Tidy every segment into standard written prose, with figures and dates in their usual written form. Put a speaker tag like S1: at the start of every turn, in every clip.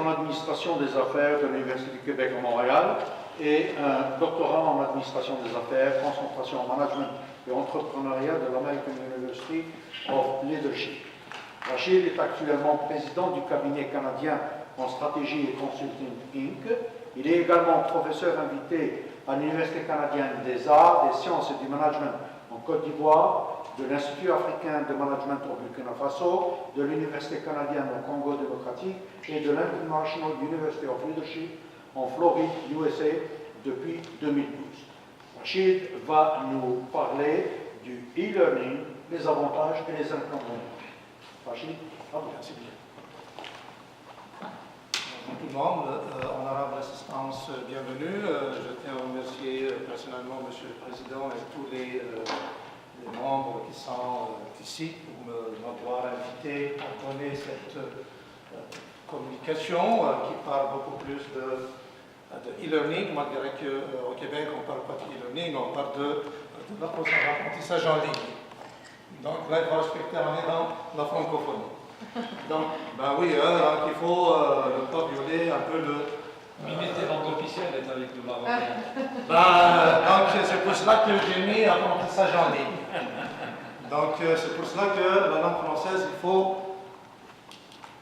S1: en administration des affaires de l'Université du Québec à Montréal et un doctorat en administration des affaires, concentration en management et entrepreneuriat de l'American University of Leadership. Rachid est actuellement président du cabinet canadien en stratégie et consulting Inc. Il est également professeur invité à l'Université canadienne des arts, des sciences et du management en Côte d'Ivoire, de l'Institut africain de management au Burkina Faso, de l'Université canadienne au Congo démocratique et de l'International University of Leadership en Floride, USA, depuis 2012. Rachid va nous parler du e-learning, les avantages et les inconvénients. Rachid,
S2: merci bien. Bonjour tout le monde, honorable assistance, bienvenue. Je tiens à remercier personnellement M. le Président et tous les membres qui sont ici pour m'avoir invité à donner cette communication qui parle beaucoup plus de e-learning, malgré qu'au Québec on ne parle pas de e-learning, on parle de l'apprentissage en ligne. Donc là, il faut respecter, on est dans la francophonie. Donc, ben oui, donc il faut ne pas violer un peu le...
S3: L'unité langue officielle est avec le Marocain.
S2: Donc c'est pour cela que j'ai mis apprentissage en ligne. Donc c'est pour cela que la langue française, il faut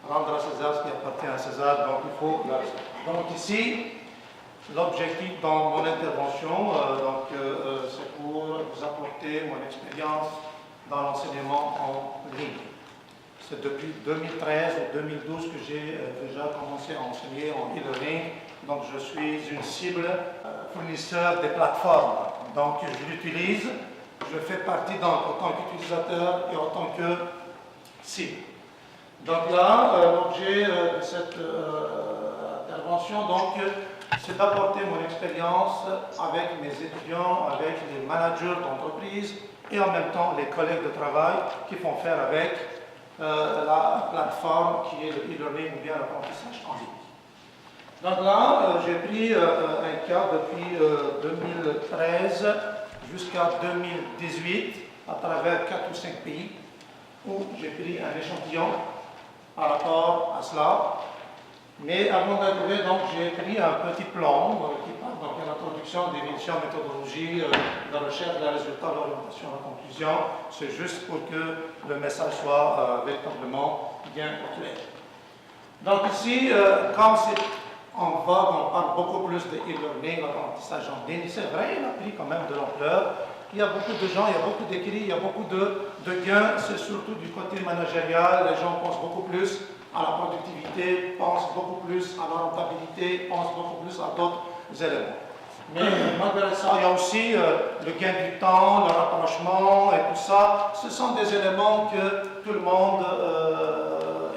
S2: rendre à César ce qui appartient à César, donc il faut la respecter. Donc ici, l'objectif dans mon intervention, c'est pour vous apporter mon expérience dans l'enseignement en ligne. C'est depuis 2013 ou 2012 que j'ai déjà commencé à enseigner en e-learning. Donc je suis une cible fournisseur des plateformes. Donc je l'utilise, je fais partie donc, en tant qu'utilisateur et en tant que cible. Donc là, l'objet de cette intervention, c'est d'apporter mon expérience avec mes étudiants, avec les managers d'entreprise et en même temps les collègues de travail qui font faire avec la plateforme qui est le e-learning ou bien l'apprentissage en ligne. Donc là, j'ai pris un cas depuis 2013 jusqu'à 2018 à travers 4 ou 5 pays où j'ai pris un échantillon par rapport à cela. Mais avant d'arriver, donc, j'ai écrit un petit plan qui parle donc de l'introduction, définition, méthodologie, de recherche, de résultats, d'orientation, de conclusion. C'est juste pour que le message soit véritablement bien clair. Donc ici, comme c'est en vogue, on parle beaucoup plus de e-learning, l'apprentissage en ligne. C'est vrai, il a pris quand même de l'ampleur. Il y a beaucoup de gens, il y a beaucoup d'écrits, il y a beaucoup de gains. C'est surtout du côté managérial. Les gens pensent beaucoup plus à la productivité, pensent beaucoup plus à la rentabilité, pensent beaucoup plus à d'autres éléments. Mais malgré ça, il y a aussi le gain du temps, le rapprochement et tout ça. Ce sont des éléments que tout le monde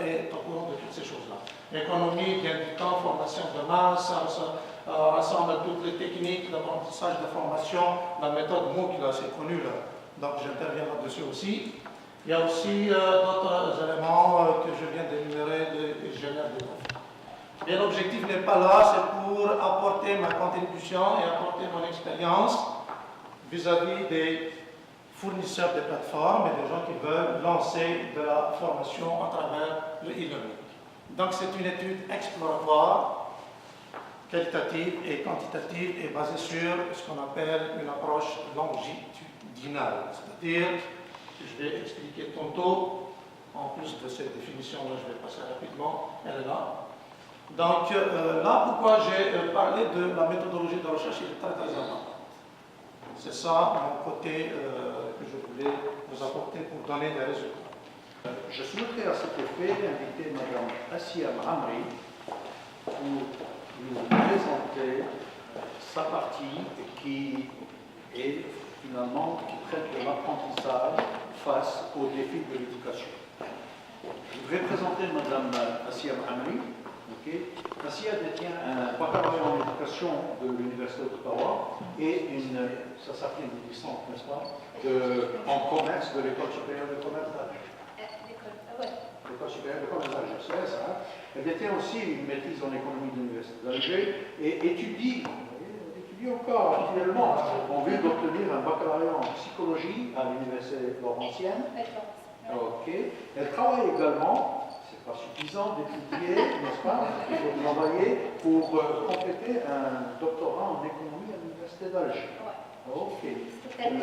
S2: est au courant de toutes ces choses-là. L'économie, gain du temps, formation de masse, ça rassemble toutes les techniques d'apprentissage, de formation, la méthode MOOC, là, c'est connu, là. Donc j'interviens là-dessus aussi. Il y a aussi d'autres éléments que je viens d'énumérer de général de données. Mais l'objectif n'est pas là, c'est pour apporter ma contribution et apporter mon expérience vis-à-vis des fournisseurs de plateformes et des gens qui veulent lancer de la formation à travers le e-learning. Donc c'est une étude exploratoire, qualitative et quantitative et basée sur ce qu'on appelle une approche longitudinale, c'est-à-dire, je vais expliquer tantôt, en plus de cette définition-là, je vais passer rapidement, elle est là. Donc là, pourquoi j'ai parlé de la méthodologie de recherche, il est très important. C'est ça, mon côté, que je voulais vous apporter pour donner des résultats.
S1: Je souhaiterais à cet effet inviter Mme Assia Amri pour nous présenter sa partie qui est finalement qui traite de l'apprentissage face aux défis de l'éducation. Je vais présenter Mme Assia Amri. Okay. Assia détient un baccalauréat en éducation de l'Université d'Ottawa et ça s'appelle une licence, n'est-ce pas, en commerce de l'École supérieure de commerce d'Alger. L'École supérieure de commerce d'Alger, c'est ça. Elle détient aussi une maîtrise en économie de l'Université d'Alger et étudie encore actuellement en vue d'obtenir un baccalauréat en psychologie à l'Université Laurentienne. Ok. Elle travaille également, c'est c'est pas suffisant d'étudier, n'est-ce pas? Il faut travailler pour compléter un doctorat en économie à l'Université d'Alger.
S4: Ouais.
S1: Ok.
S4: C'est
S1: Le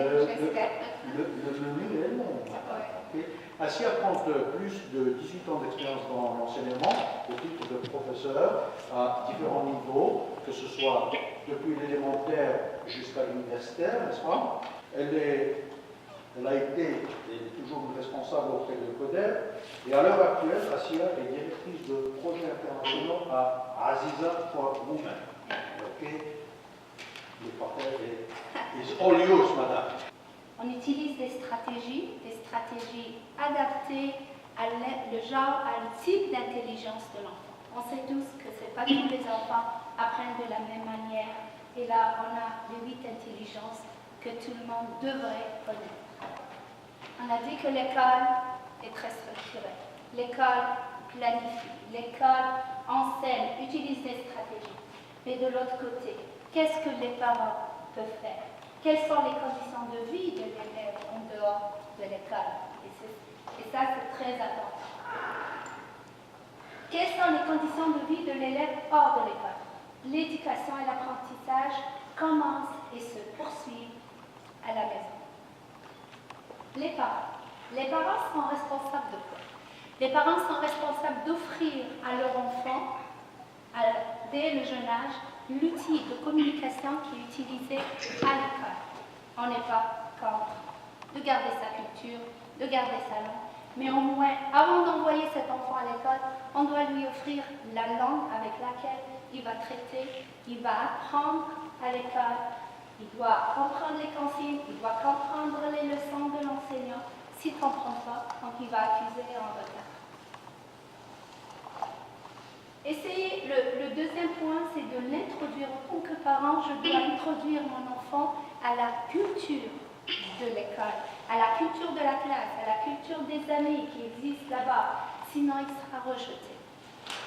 S1: menu est long. Ok. Ainsi, à compte plus de 18 ans d'expérience dans l'enseignement, au titre de professeur à différents niveaux, que ce soit depuis l'élémentaire jusqu'à l'universitaire, n'est-ce pas? Elle a été toujours responsable auprès de CODER, et à l'heure actuelle, Assia est directrice de projets internationaux à Aziza for Women. Ok? Le parterre is all yours, madame.
S4: On utilise des stratégies adaptées à le genre, à le type d'intelligence de l'enfant. On sait tous que ce n'est pas tous les enfants apprennent de la même manière. Et là, on a les 8 intelligences que tout le monde devrait connaître. On a dit que l'école est très structurée. L'école planifie, l'école enseigne, utilise des stratégies. Mais de l'autre côté, qu'est-ce que les parents peuvent faire? Quelles sont les conditions de vie de l'élève en dehors de l'école? Et ça, c'est très important. Quelles sont les conditions de vie de l'élève hors de l'école? L'éducation et l'apprentissage commencent et se poursuivent à la maison. Les parents. Les parents sont responsables de quoi? Les parents sont responsables d'offrir à leur enfant, dès le jeune âge, l'outil de communication qui est utilisé à l'école. On n'est pas contre de garder sa culture, de garder sa langue, mais au moins, avant d'envoyer cet enfant à l'école, on doit lui offrir la langue avec laquelle il va traiter, il va apprendre à l'école, il doit comprendre les consignes, il doit comprendre les leçons de l'enseignant. S'il ne comprend pas, donc il va accuser en retard. Essayez, le deuxième point, c'est de l'introduire. En tant que parent, je dois introduire mon enfant à la culture de l'école, à la culture de la classe, à la culture des amis qui existent là-bas. Sinon, il sera rejeté.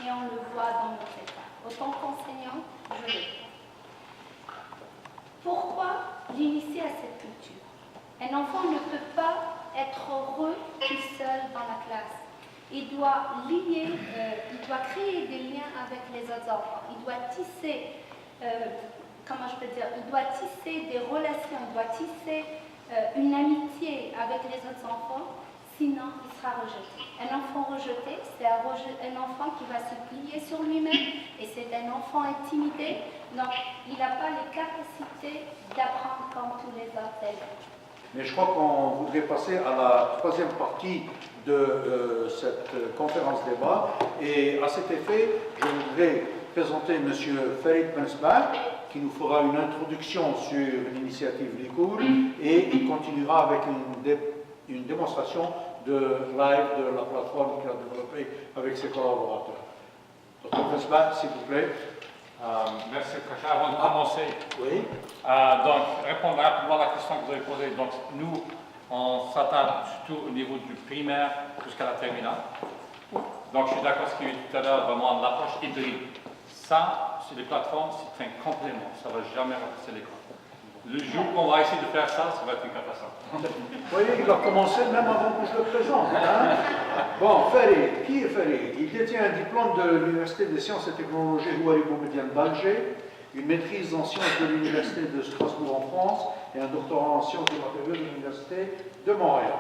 S4: Et on le voit dans nos écoles. Autant qu'enseignant, je le fais. Pourquoi l'initier à cette culture? Un enfant ne peut pas être heureux tout seul dans la classe. Il doit il doit créer des liens avec les autres enfants. Il doit tisser, comment je peux dire, il doit tisser des relations, il doit tisser une amitié avec les autres enfants, sinon il sera rejeté. Un enfant rejeté, c'est un enfant qui va se plier sur lui-même et c'est un enfant intimidé, donc il n'a pas les capacités d'apprendre comme tous les autres élèves.
S1: Mais je crois qu'on voudrait passer à la troisième partie de cette conférence débat. Et à cet effet, je voudrais présenter M. Farid Bensbach, qui nous fera une introduction sur l'initiative Likour, et il continuera avec une démonstration de live de la plateforme qu'il a développée avec ses collaborateurs. Dr. Bensbach, s'il vous plaît.
S3: Merci, Kacha. Avant de commencer,
S1: oui.
S3: Donc, répondre rapidement à la question que vous avez posée. Donc, nous, on s'attarde surtout au niveau du primaire jusqu'à la terminale. Donc, je suis d'accord avec ce qu'il y a eu tout à l'heure, vraiment l'approche hybride. Ça, sur les plateformes, c'est un complément. Ça ne va jamais remplacer l'école. Le jour qu'on va essayer de faire ça, ça va être une catastrophe.
S1: Vous voyez, il a commencé même avant que je le présente. Hein? Bon, Farid, qui est Farid? Il détient un diplôme de l'Université des sciences et technologies Houari Boumediene d'Alger, une maîtrise en sciences de l'Université de Strasbourg en France et un doctorat en sciences des matériaux de l'Université de Montréal.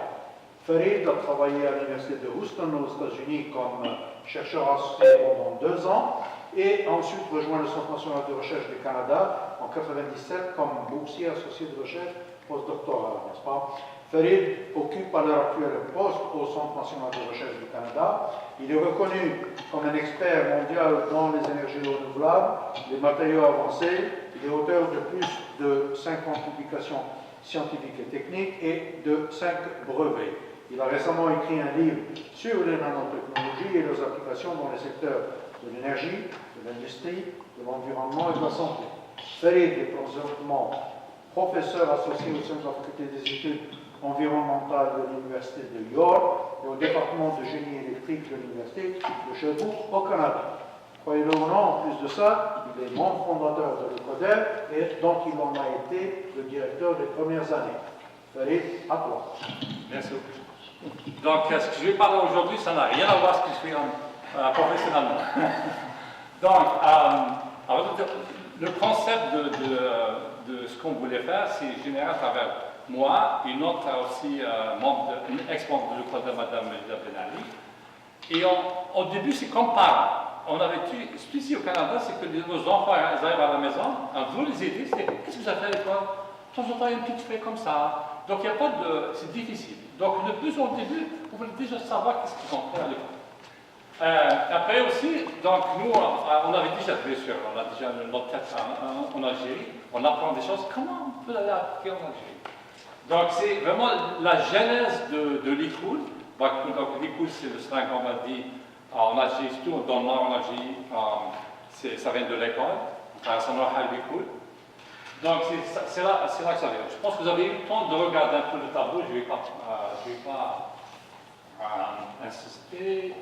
S1: Farid a travaillé à l'Université de Houston aux États-Unis comme chercheur associé pendant 2 ans et a ensuite rejoint le Centre national de recherche du Canada en 1997 comme boursier associé de recherche postdoctoral, n'est-ce pas? Farid occupe à l'heure actuelle un poste au Centre national de recherche du Canada. Il est reconnu comme un expert mondial dans les énergies renouvelables, les matériaux avancés. Il est auteur de plus de 50 publications scientifiques et techniques et de 5 brevets. Il a récemment écrit un livre sur les nanotechnologies et leurs applications dans les secteurs de l'énergie, de l'industrie, de l'environnement et de la santé. Farid est présentement professeur associé au sein de la faculté des études environnementales de l'Université de York et au département de génie électrique de l'Université de Sherbrooke au Canada. Croyez-le ou non, en plus de ça, il est membre fondateur de l'ECODER et donc il en a été le directeur des premières années. Farid, à toi.
S3: Merci beaucoup. Donc, ce que je vais parler aujourd'hui, ça n'a rien à voir avec ce que je fais professionnellement. Donc, alors, le concept de ce qu'on voulait faire, c'est générer à travers moi, une autre aussi une ex-membre de l'école de Mme Lida Ben Ali. Et au début, c'est comme parents. On avait ici au Canada, c'est que nos enfants arrivent à la maison, on veut les aider, c'est qu'est-ce que vous avez fait à l'école? De temps en temps, il y a une petite feuille comme ça. Donc, il n'y a pas de. C'est difficile. Donc, le plus au début, vous voulez déjà savoir qu'est-ce qu'ils ont fait à l'école. Après aussi, donc nous, on avait déjà, bien sûr, on a déjà notre tête en Algérie, on apprend des choses, comment on peut aller appliquer en Algérie? Donc c'est vraiment la genèse de l'ICOUL. Donc l'ICOUL, c'est le slang qu'on m'a dit en Algérie, surtout dans le nord en Algérie, ça vient de l'école, ça nous a l'ICOUL. Donc c'est là que ça vient. Je pense que vous avez eu le temps de regarder un peu le tableau, je ne vais pas insister.